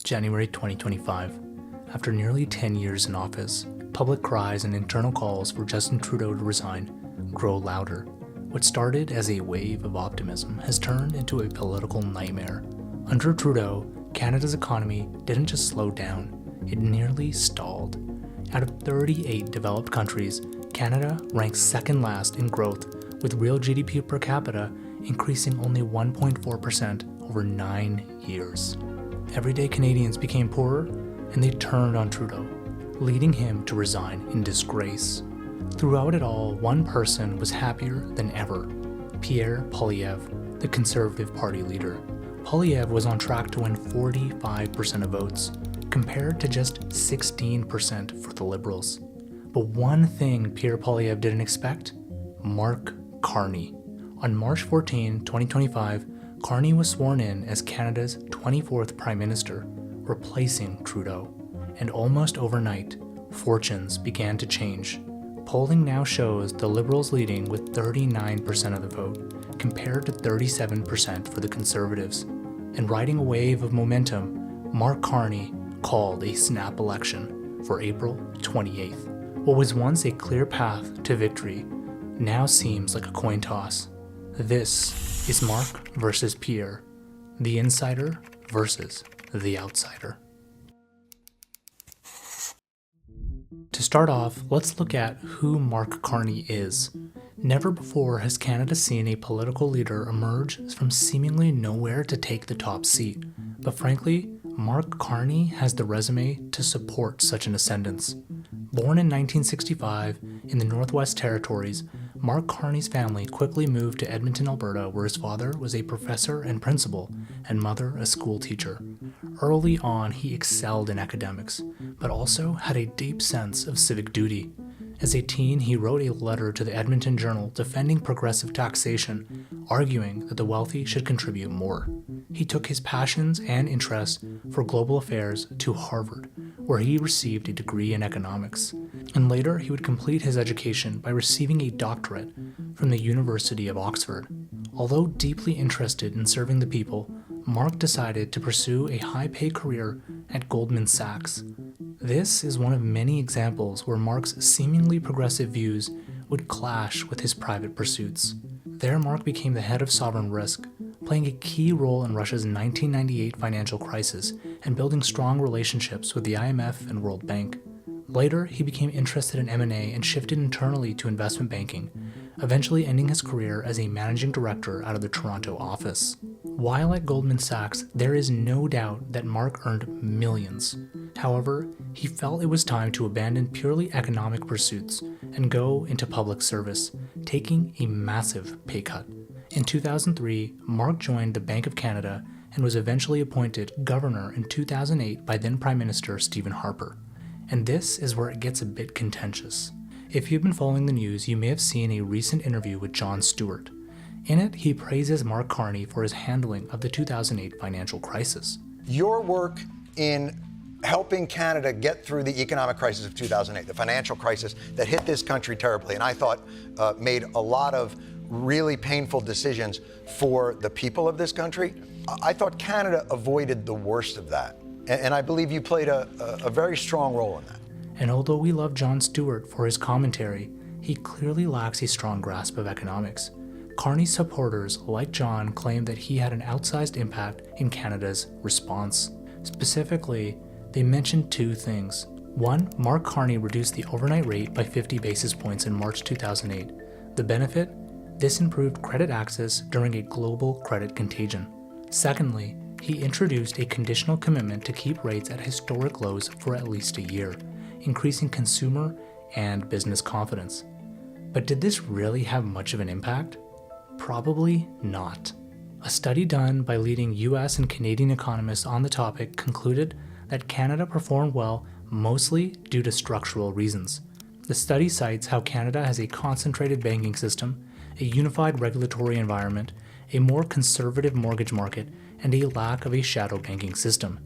January 2025. After nearly 10 years in office, public cries and internal calls for Justin Trudeau to resign grow louder. What started as a wave of optimism has turned into a political nightmare. Under Trudeau, Canada's economy didn't just slow down, it nearly stalled. Out of 38 developed countries, Canada ranks second last in growth, with real GDP per capita increasing only 1.4% over 9 years. Everyday Canadians became poorer, and they turned on Trudeau, leading him to resign in disgrace. Throughout it all, one person was happier than ever: Pierre Poilievre, the Conservative Party leader. Poilievre was on track to win 45% of votes, compared to just 16% for the Liberals. But one thing Pierre Poilievre didn't expect: Mark Carney. On March 14, 2025, Carney was sworn in as Canada's 24th Prime Minister, replacing Trudeau. And almost overnight, fortunes began to change. Polling now shows the Liberals leading with 39% of the vote, compared to 37% for the Conservatives. And riding a wave of momentum, Mark Carney called a snap election for April 28th. What was once a clear path to victory now seems like a coin toss. This is Mark versus Pierre, the insider versus the outsider. To start off, let's look at who Mark Carney is. Never before has Canada seen a political leader emerge from seemingly nowhere to take the top seat. But frankly, Mark Carney has the resume to support such an ascendance. Born in 1965 in the Northwest Territories, Mark Carney's family quickly moved to Edmonton, Alberta, where his father was a professor and principal, and mother a school teacher. Early on, he excelled in academics, but also had a deep sense of civic duty. As a teen, he wrote a letter to the Edmonton Journal defending progressive taxation, arguing that the wealthy should contribute more. He took his passions and interests for global affairs to Harvard, where he received a degree in economics. And later, he would complete his education by receiving a doctorate from the University of Oxford. Although deeply interested in serving the people, Mark decided to pursue a high-paid career at Goldman Sachs. This is one of many examples where Mark's seemingly progressive views would clash with his private pursuits. There, Mark became the head of sovereign risk, playing a key role in Russia's 1998 financial crisis and building strong relationships with the IMF and World Bank. Later, he became interested in M&A and shifted internally to investment banking, eventually ending his career as a managing director out of the Toronto office. While at Goldman Sachs, there is no doubt that Mark earned millions. However, he felt it was time to abandon purely economic pursuits and go into public service, taking a massive pay cut. In 2003, Mark joined the Bank of Canada and was eventually appointed governor in 2008 by then Prime Minister Stephen Harper. And this is where it gets a bit contentious. If you've been following the news, you may have seen a recent interview with Jon Stewart. In it, he praises Mark Carney for his handling of the 2008 financial crisis. Your work in helping Canada get through the economic crisis of 2008, the financial crisis that hit this country terribly, and I thought made a lot of really painful decisions for the people of this country. I thought Canada avoided the worst of that. And I believe you played a very strong role in that. And although we love Jon Stewart for his commentary, he clearly lacks a strong grasp of economics. Carney's supporters, like John, claim that he had an outsized impact in Canada's response. Specifically, they mentioned two things. One, Mark Carney reduced the overnight rate by 50 basis points in March 2008. The benefit? This improved credit access during a global credit contagion. Secondly, he introduced a conditional commitment to keep rates at historic lows for at least a year, increasing consumer and business confidence. But did this really have much of an impact? Probably not. A study done by leading US and Canadian economists on the topic concluded that Canada performed well mostly due to structural reasons. The study cites how Canada has a concentrated banking system, a unified regulatory environment, a more conservative mortgage market, and a lack of a shadow banking system.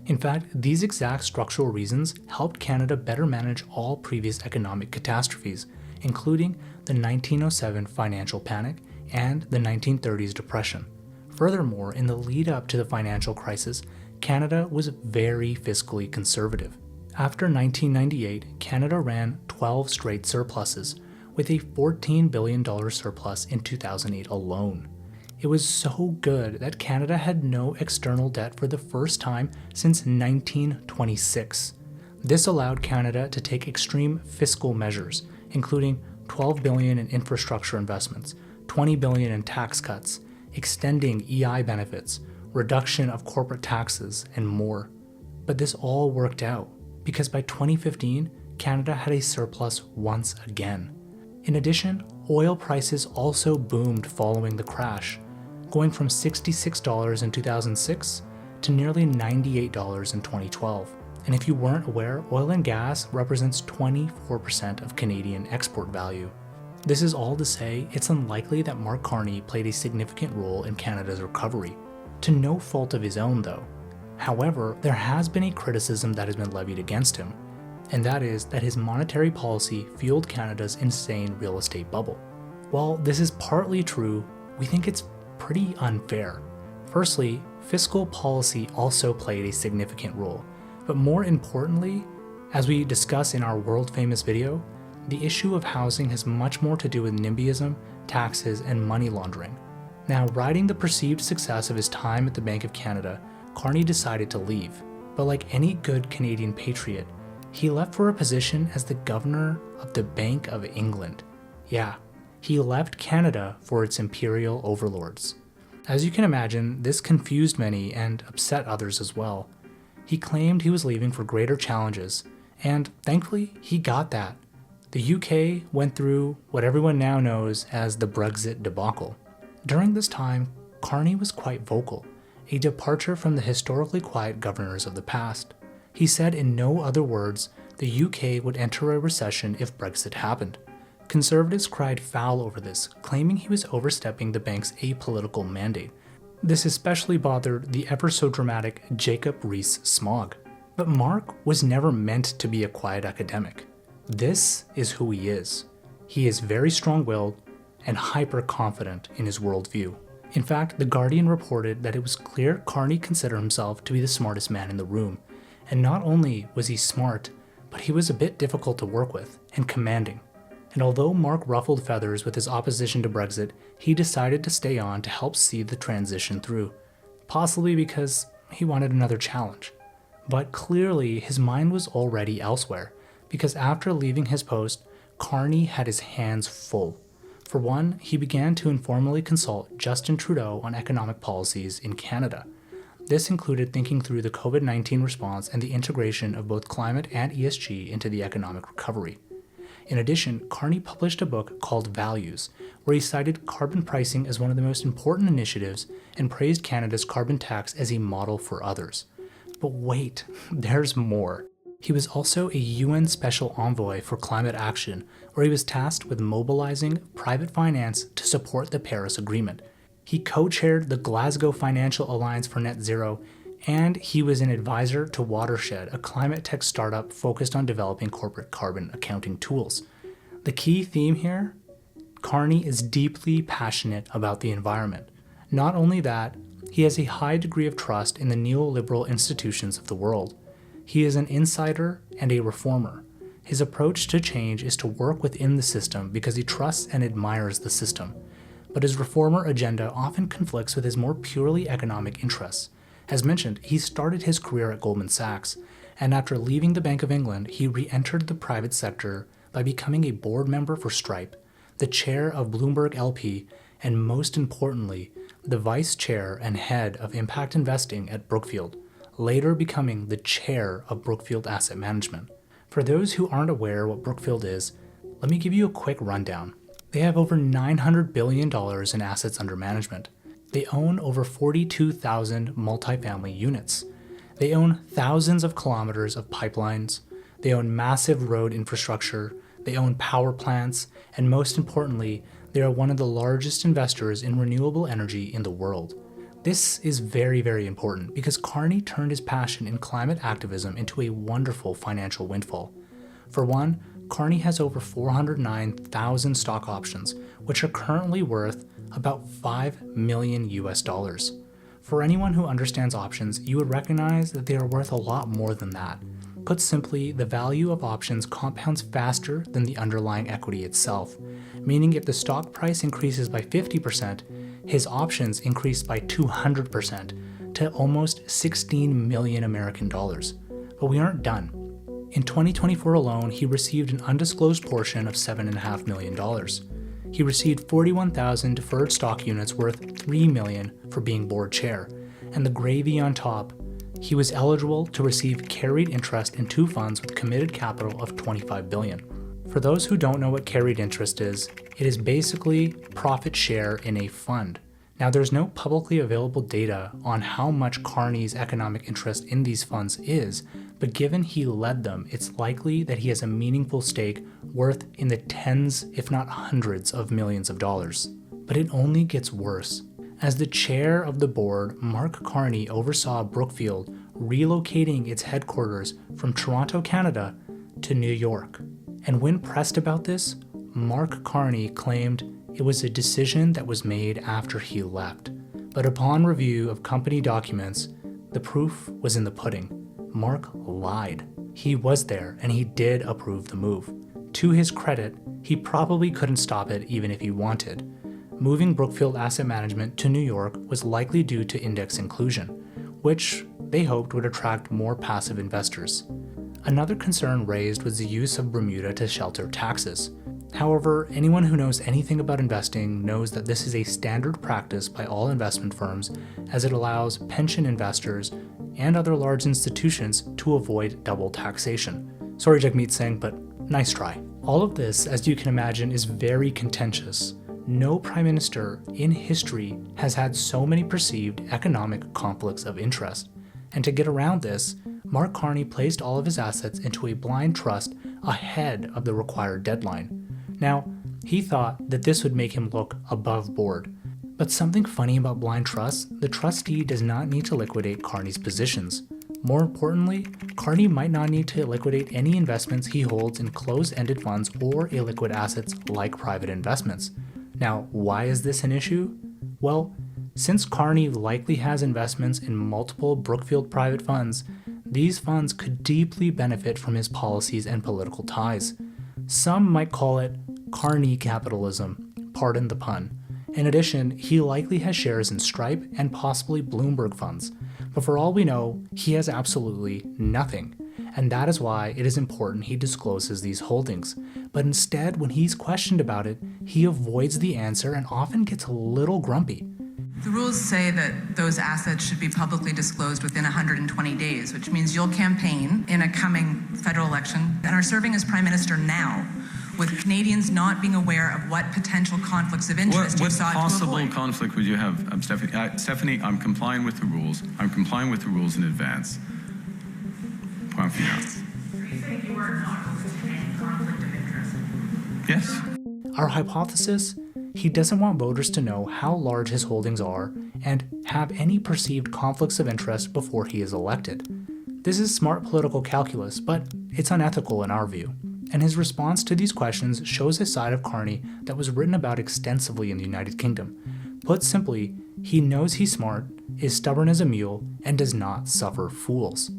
In fact, these exact structural reasons helped Canada better manage all previous economic catastrophes, including the 1907 financial panic and the 1930s depression. Furthermore, in the lead up to the financial crisis, Canada was very fiscally conservative. After 1998, Canada ran 12 straight surpluses, with a $14 billion surplus in 2008 alone. It was so good that Canada had no external debt for the first time since 1926. This allowed Canada to take extreme fiscal measures, including $12 billion in infrastructure investments, $20 billion in tax cuts, extending EI benefits, reduction of corporate taxes, and more. But this all worked out, because by 2015, Canada had a surplus once again. In addition, oil prices also boomed following the crash, going from $66 in 2006 to nearly $98 in 2012. And if you weren't aware, oil and gas represents 24% of Canadian export value. This is all to say it's unlikely that Mark Carney played a significant role in Canada's recovery, to no fault of his own though. However, there has been a criticism that has been levied against him, and that is that his monetary policy fueled Canada's insane real estate bubble. While this is partly true, we think it's pretty unfair. Firstly, fiscal policy also played a significant role, but more importantly, as we discuss in our world-famous video, the issue of housing has much more to do with NIMBYism, taxes, and money laundering. Now, riding the perceived success of his time at the Bank of Canada, Carney decided to leave, but like any good Canadian patriot, he left for a position as the governor of the Bank of England. Yeah, he left Canada for its imperial overlords. As you can imagine, this confused many and upset others as well. He claimed he was leaving for greater challenges, and thankfully, he got that. The UK went through what everyone now knows as the Brexit debacle. During this time, Carney was quite vocal, a departure from the historically quiet governors of the past. He said in no other words, the UK would enter a recession if Brexit happened. Conservatives cried foul over this, claiming he was overstepping the bank's apolitical mandate. This especially bothered the ever-so-dramatic Jacob Rees-Mogg. But Mark was never meant to be a quiet academic. This is who he is. He is very strong-willed and hyper-confident in his worldview. In fact, The Guardian reported that it was clear Carney considered himself to be the smartest man in the room. And not only was he smart, but he was a bit difficult to work with and commanding. And although Mark ruffled feathers with his opposition to Brexit, he decided to stay on to help see the transition through, possibly because he wanted another challenge. But clearly, his mind was already elsewhere, because after leaving his post, Carney had his hands full. For one, he began to informally consult Justin Trudeau on economic policies in Canada. This included thinking through the COVID-19 response and the integration of both climate and ESG into the economic recovery. In addition, Carney published a book called Values, where he cited carbon pricing as one of the most important initiatives and praised Canada's carbon tax as a model for others. But wait, there's more. He was also a UN Special Envoy for Climate Action, where he was tasked with mobilizing private finance to support the Paris Agreement. He co-chaired the Glasgow Financial Alliance for Net Zero, and he was an advisor to Watershed, a climate tech startup focused on developing corporate carbon accounting tools. The key theme here? Carney is deeply passionate about the environment. Not only that, he has a high degree of trust in the neoliberal institutions of the world. He is an insider and a reformer. His approach to change is to work within the system because he trusts and admires the system. But his reformer agenda often conflicts with his more purely economic interests. As mentioned, he started his career at Goldman Sachs, and after leaving the Bank of England, he re-entered the private sector by becoming a board member for Stripe, the chair of Bloomberg LP, and most importantly, the vice chair and head of impact investing at Brookfield, later becoming the chair of Brookfield Asset Management. For those who aren't aware what Brookfield is, let me give you a quick rundown. They have over $900 billion in assets under management. They own over 42,000 multifamily units. They own thousands of kilometers of pipelines. They own massive road infrastructure. They own power plants. And most importantly, they are one of the largest investors in renewable energy in the world. This is very, very important because Carney turned his passion in climate activism into a wonderful financial windfall. For one, Carney has over 409,000 stock options, which are currently worth about $5 million US. For anyone who understands options, you would recognize that they are worth a lot more than that. Put simply, the value of options compounds faster than the underlying equity itself, meaning if the stock price increases by 50%, his options increase by 200% to almost 16 million American dollars. But we aren't done. In 2024 alone, he received an undisclosed portion of $7.5 million. He received 41,000 deferred stock units worth $3 million for being board chair, and the gravy on top, he was eligible to receive carried interest in 2 funds with committed capital of $25 billion. For those who don't know what carried interest is, it is basically profit share in a fund. Now, there's no publicly available data on how much Carney's economic interest in these funds is, but given he led them, it's likely that he has a meaningful stake worth in the tens, if not hundreds, of millions of dollars. But it only gets worse. As the chair of the board, Mark Carney oversaw Brookfield relocating its headquarters from Toronto, Canada, to New York. And when pressed about this, Mark Carney claimed it was a decision that was made after he left. But upon review of company documents, the proof was in the pudding. Mark lied. He was there and he did approve the move. To his credit, he probably couldn't stop it even if he wanted. Moving Brookfield Asset Management to New York was likely due to index inclusion, which they hoped would attract more passive investors. Another concern raised was the use of Bermuda to shelter taxes. However, anyone who knows anything about investing knows that this is a standard practice by all investment firms, as it allows pension investors and other large institutions to avoid double taxation. Sorry, Jagmeet Singh, but nice try. All of this, as you can imagine, is very contentious. No prime minister in history has had so many perceived economic conflicts of interest. And to get around this, Mark Carney placed all of his assets into a blind trust ahead of the required deadline. Now, he thought that this would make him look above board. But something funny about blind trusts, the trustee does not need to liquidate Carney's positions. More importantly, Carney might not need to liquidate any investments he holds in closed-ended funds or illiquid assets like private investments. Now, why is this an issue? Well, since Carney likely has investments in multiple Brookfield private funds, these funds could deeply benefit from his policies and political ties. Some might call it Carney capitalism, pardon the pun. In addition, he likely has shares in Stripe and possibly Bloomberg funds, but for all we know, he has absolutely nothing. And that is why it is important he discloses these holdings. But instead, when he's questioned about it, he avoids the answer and often gets a little grumpy. The rules say that those assets should be publicly disclosed within 120 days, which means you'll campaign in a coming federal election and are serving as Prime Minister now, with Canadians not being aware of what potential conflicts of interest you sought to avoid. What possible conflict would you have, Stephanie? Stephanie, I'm complying with the rules. I'm complying with the rules in advance. Point final. Are you saying you are not aware of any conflict of interest? Yes. Our hypothesis? He doesn't want voters to know how large his holdings are and have any perceived conflicts of interest before he is elected. This is smart political calculus, but it's unethical in our view. And his response to these questions shows a side of Carney that was written about extensively in the United Kingdom. Put simply, he knows he's smart, is stubborn as a mule, and does not suffer fools.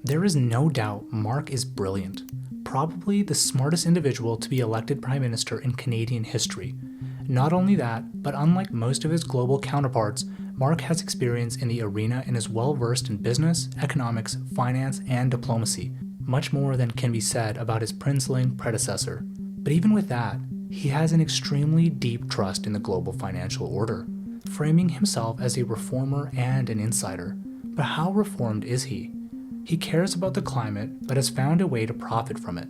There is no doubt Mark is brilliant, probably the smartest individual to be elected Prime Minister in Canadian history. Not only that, but unlike most of his global counterparts, Mark has experience in the arena and is well versed in business, economics, finance, and diplomacy, much more than can be said about his princeling predecessor. But even with that, he has an extremely deep trust in the global financial order, framing himself as a reformer and an insider. But how reformed is he? He cares about the climate, but has found a way to profit from it.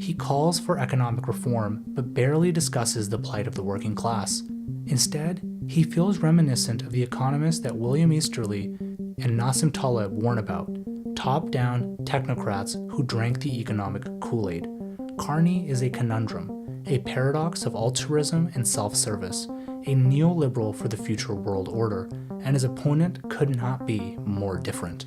He calls for economic reform, but barely discusses the plight of the working class. Instead, he feels reminiscent of the economists that William Easterly and Nassim Taleb warn about, top-down technocrats who drank the economic Kool-Aid. Carney is a conundrum, a paradox of altruism and self-service, a neoliberal for the future world order, and his opponent could not be more different.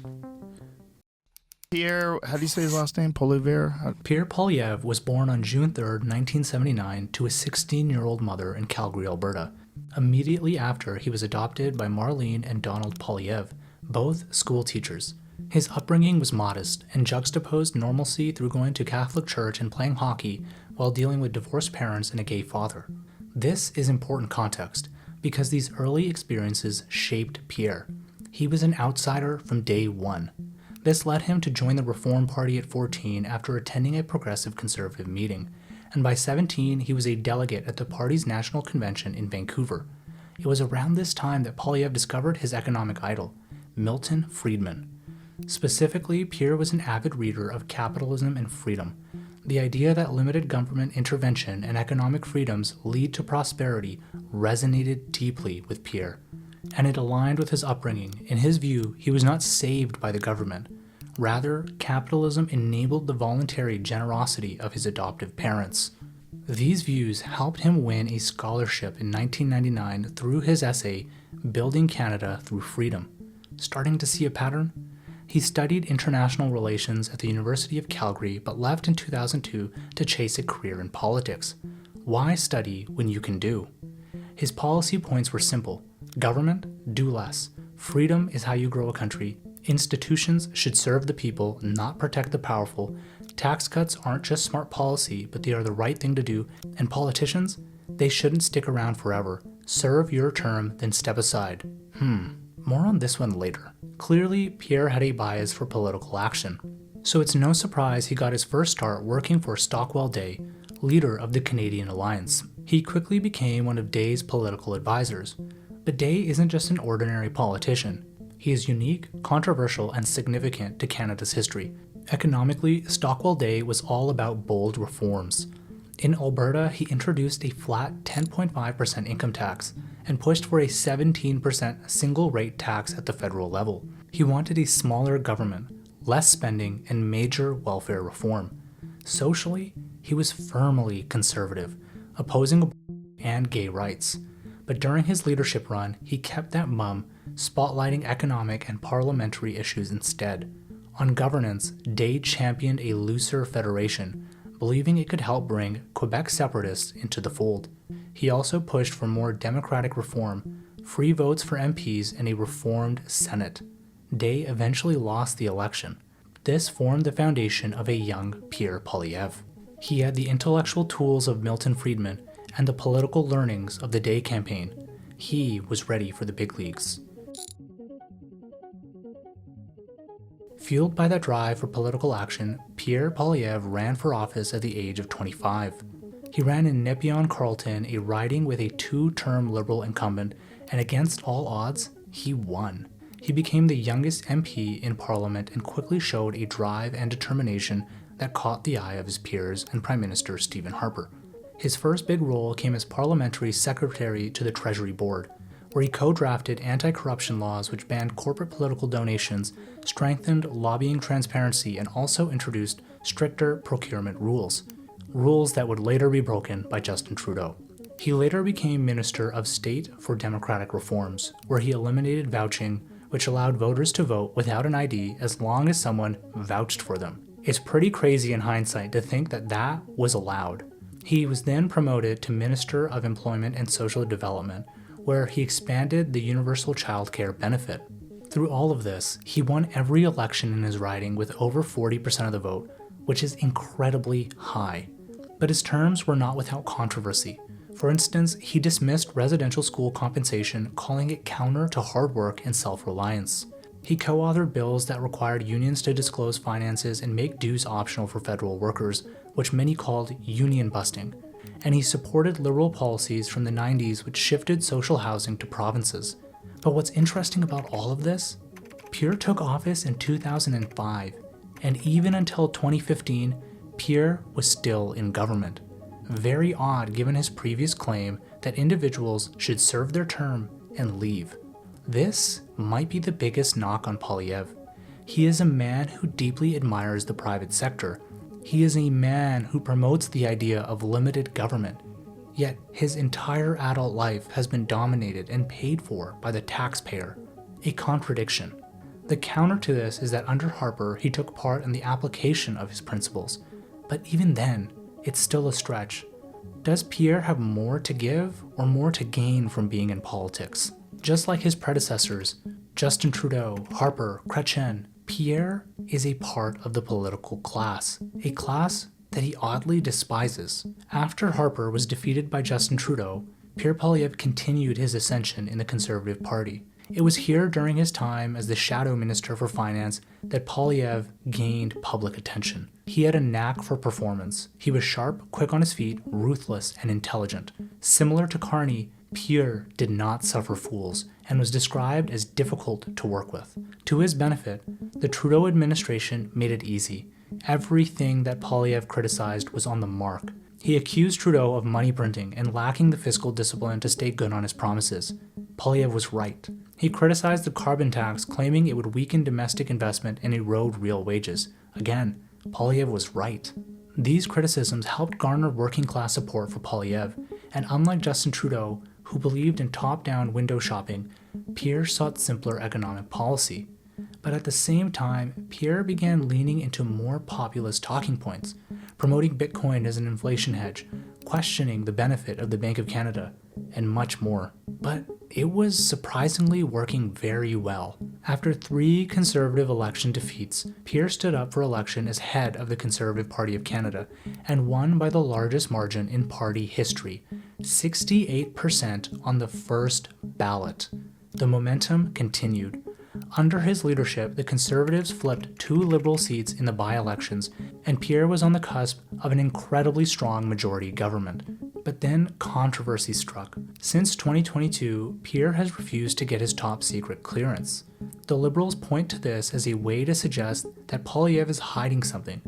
Pierre, how do you say his last name? Poilievre? Pierre Poilievre was born on June 3, 1979, to a 16-year-old mother in Calgary, Alberta. Immediately after, he was adopted by Marlene and Donald Poilievre, both school teachers. His upbringing was modest and juxtaposed normalcy through going to Catholic church and playing hockey while dealing with divorced parents and a gay father. This is important context because these early experiences shaped Pierre. He was an outsider from day one. This led him to join the Reform Party at 14 after attending a progressive conservative meeting, and by 17 he was a delegate at the party's national convention in Vancouver. It was around this time that Poilievre discovered his economic idol, Milton Friedman. Specifically, Pierre was an avid reader of Capitalism and Freedom. The idea that limited government intervention and economic freedoms lead to prosperity resonated deeply with Pierre, and it aligned with his upbringing. In his view, he was not saved by the government. Rather, capitalism enabled the voluntary generosity of his adoptive parents. These views helped him win a scholarship in 1999 through his essay, Building Canada Through Freedom. Starting to see a pattern? He studied international relations at the University of Calgary but left in 2002 to chase a career in politics. Why study when you can do? His policy points were simple. Government, do less. Freedom is how you grow a country. Institutions should serve the people, not protect the powerful. Tax cuts aren't just smart policy, but they are the right thing to do. And politicians, they shouldn't stick around forever. Serve your term, then step aside. More on this one later. Clearly, Pierre had a bias for political action. So it's no surprise he got his first start working for Stockwell Day, leader of the Canadian Alliance. He quickly became one of Day's political advisors. But Day isn't just an ordinary politician. He is unique, controversial, and significant to Canada's history. Economically, Stockwell Day was all about bold reforms. In Alberta, he introduced a flat 10.5% income tax and pushed for a 17% single-rate tax at the federal level. He wanted a smaller government, less spending, and major welfare reform. Socially, he was firmly conservative, opposing abortion and gay rights. But during his leadership run, he kept that mum, spotlighting economic and parliamentary issues instead. On governance, Day championed a looser federation, believing it could help bring Quebec separatists into the fold. He also pushed for more democratic reform, free votes for MPs, and a reformed Senate. Day eventually lost the election. This formed the foundation of a young Pierre Poilievre. He had the intellectual tools of Milton Friedman and the political learnings of the Day campaign. He was ready for the big leagues. Fueled by that drive for political action, Pierre Poilievre ran for office at the age of 25. He ran in Nepean-Carleton, a riding with a two-term Liberal incumbent, and against all odds, he won. He became the youngest MP in Parliament and quickly showed a drive and determination that caught the eye of his peers and Prime Minister Stephen Harper. His first big role came as Parliamentary Secretary to the Treasury Board, where he co-drafted anti-corruption laws which banned corporate political donations, strengthened lobbying transparency, and also introduced stricter procurement rules that would later be broken by Justin Trudeau. He later became Minister of State for Democratic Reforms, where he eliminated vouching, which allowed voters to vote without an ID as long as someone vouched for them. It's pretty crazy in hindsight to think that that was allowed. He was then promoted to Minister of Employment and Social Development, where he expanded the universal child care benefit. Through all of this, he won every election in his riding with over 40% of the vote, which is incredibly high. But his terms were not without controversy. For instance, he dismissed residential school compensation, calling it counter to hard work and self-reliance. He co-authored bills that required unions to disclose finances and make dues optional for federal workers, which many called union busting. And he supported liberal policies from the 90s which shifted social housing to provinces. But what's interesting about all of this? Pierre took office in 2005, and even until 2015, Pierre was still in government. Very odd given his previous claim that individuals should serve their term and leave. This might be the biggest knock on Poilievre. He is a man who deeply admires the private sector. He is a man who promotes the idea of limited government. Yet his entire adult life has been dominated and paid for by the taxpayer. A contradiction. The counter to this is that under Harper, he took part in the application of his principles. But even then, it's still a stretch. Does Pierre have more to give or more to gain from being in politics? Just like his predecessors, Justin Trudeau, Harper, Chrétien, Pierre is a part of the political class, a class that he oddly despises. After Harper was defeated by Justin Trudeau, Pierre Poilievre continued his ascension in the Conservative Party. It was here during his time as the shadow minister for finance that Poilievre gained public attention. He had a knack for performance. He was sharp, quick on his feet, ruthless, and intelligent. Similar to Carney, Pierre did not suffer fools and was described as difficult to work with. To his benefit, the Trudeau administration made it easy. Everything that Poilievre criticized was on the mark. He accused Trudeau of money printing and lacking the fiscal discipline to stay good on his promises. Poilievre was right. He criticized the carbon tax, claiming it would weaken domestic investment and erode real wages. Again, Poilievre was right. These criticisms helped garner working-class support for Poilievre, and unlike Justin Trudeau, who believed in top-down window shopping, Pierre sought simpler economic policy. But at the same time, Pierre began leaning into more populist talking points, promoting Bitcoin as an inflation hedge, questioning the benefit of the Bank of Canada, and much more. But it was surprisingly working very well. After 3 Conservative election defeats, Pierre stood up for election as head of the Conservative Party of Canada and won by the largest margin in party history, 68% on the first ballot. The momentum continued. Under his leadership, the Conservatives flipped 2 Liberal seats in the by-elections, and Pierre was on the cusp of an incredibly strong majority government. But then controversy struck. Since 2022, Pierre has refused to get his top-secret clearance. The Liberals point to this as a way to suggest that Poilievre is hiding something,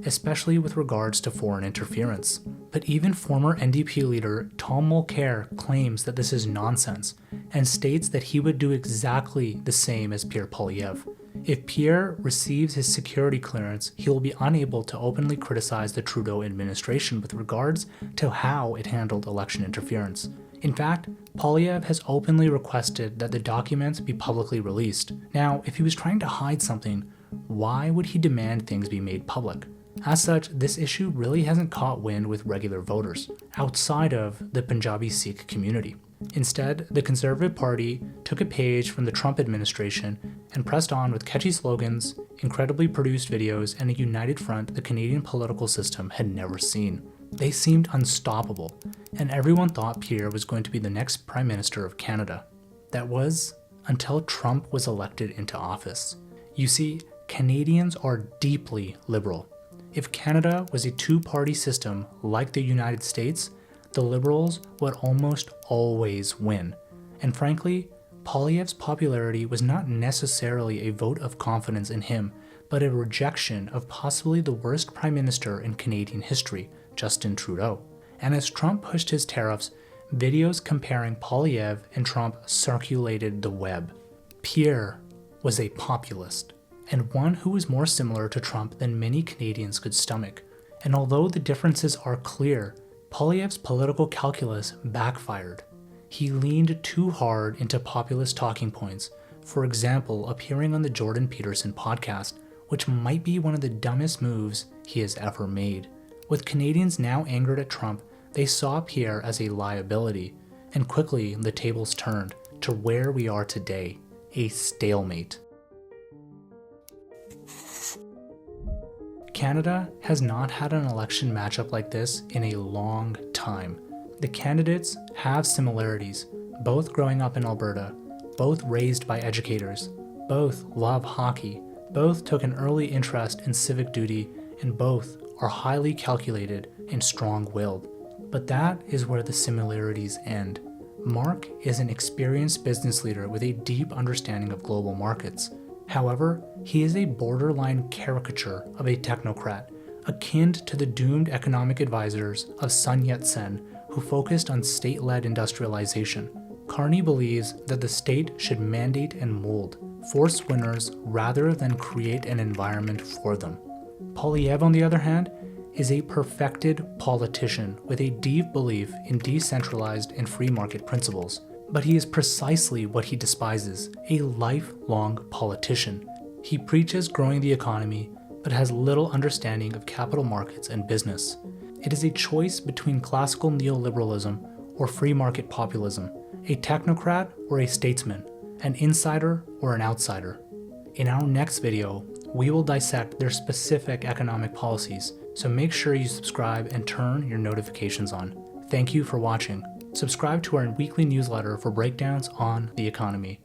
especially with regards to foreign interference. But even former NDP leader Tom Mulcair claims that this is nonsense and states that he would do exactly the same as Pierre Poilievre. If Pierre receives his security clearance, he will be unable to openly criticize the Trudeau administration with regards to how it handled election interference. In fact, Poilievre has openly requested that the documents be publicly released. Now, if he was trying to hide something, why would he demand things be made public? As such, this issue really hasn't caught wind with regular voters, outside of the Punjabi Sikh community. Instead, the Conservative Party took a page from the Trump administration and pressed on with catchy slogans, incredibly produced videos, and a united front the Canadian political system had never seen. They seemed unstoppable, and everyone thought Pierre was going to be the next Prime Minister of Canada. That was until Trump was elected into office. You see, Canadians are deeply liberal. If Canada was a 2-party system like the United States, the Liberals would almost always win. And frankly, Poilievre's popularity was not necessarily a vote of confidence in him, but a rejection of possibly the worst Prime Minister in Canadian history, Justin Trudeau. And as Trump pushed his tariffs, videos comparing Poilievre and Trump circulated the web. Pierre was a populist, and one who was more similar to Trump than many Canadians could stomach. And although the differences are clear, Poilievre's political calculus backfired. He leaned too hard into populist talking points, for example, appearing on the Jordan Peterson podcast, which might be one of the dumbest moves he has ever made. With Canadians now angered at Trump, they saw Pierre as a liability, and quickly the tables turned to where we are today, a stalemate. Canada has not had an election matchup like this in a long time. The candidates have similarities, both growing up in Alberta, both raised by educators, both love hockey, both took an early interest in civic duty, and both are highly calculated and strong-willed. But that is where the similarities end. Mark is an experienced business leader with a deep understanding of global markets. However, he is a borderline caricature of a technocrat, akin to the doomed economic advisors of Sun Yat-sen, who focused on state-led industrialization. Carney believes that the state should mandate and mold, force winners rather than create an environment for them. Poilievre, on the other hand, is a perfected politician with a deep belief in decentralized and free market principles. But he is precisely what he despises, a lifelong politician. He preaches growing the economy, but has little understanding of capital markets and business. It is a choice between classical neoliberalism or free market populism, a technocrat or a statesman, an insider or an outsider. In our next video, we will dissect their specific economic policies, so make sure you subscribe and turn your notifications on. Thank you for watching. Subscribe to our weekly newsletter for breakdowns on the economy.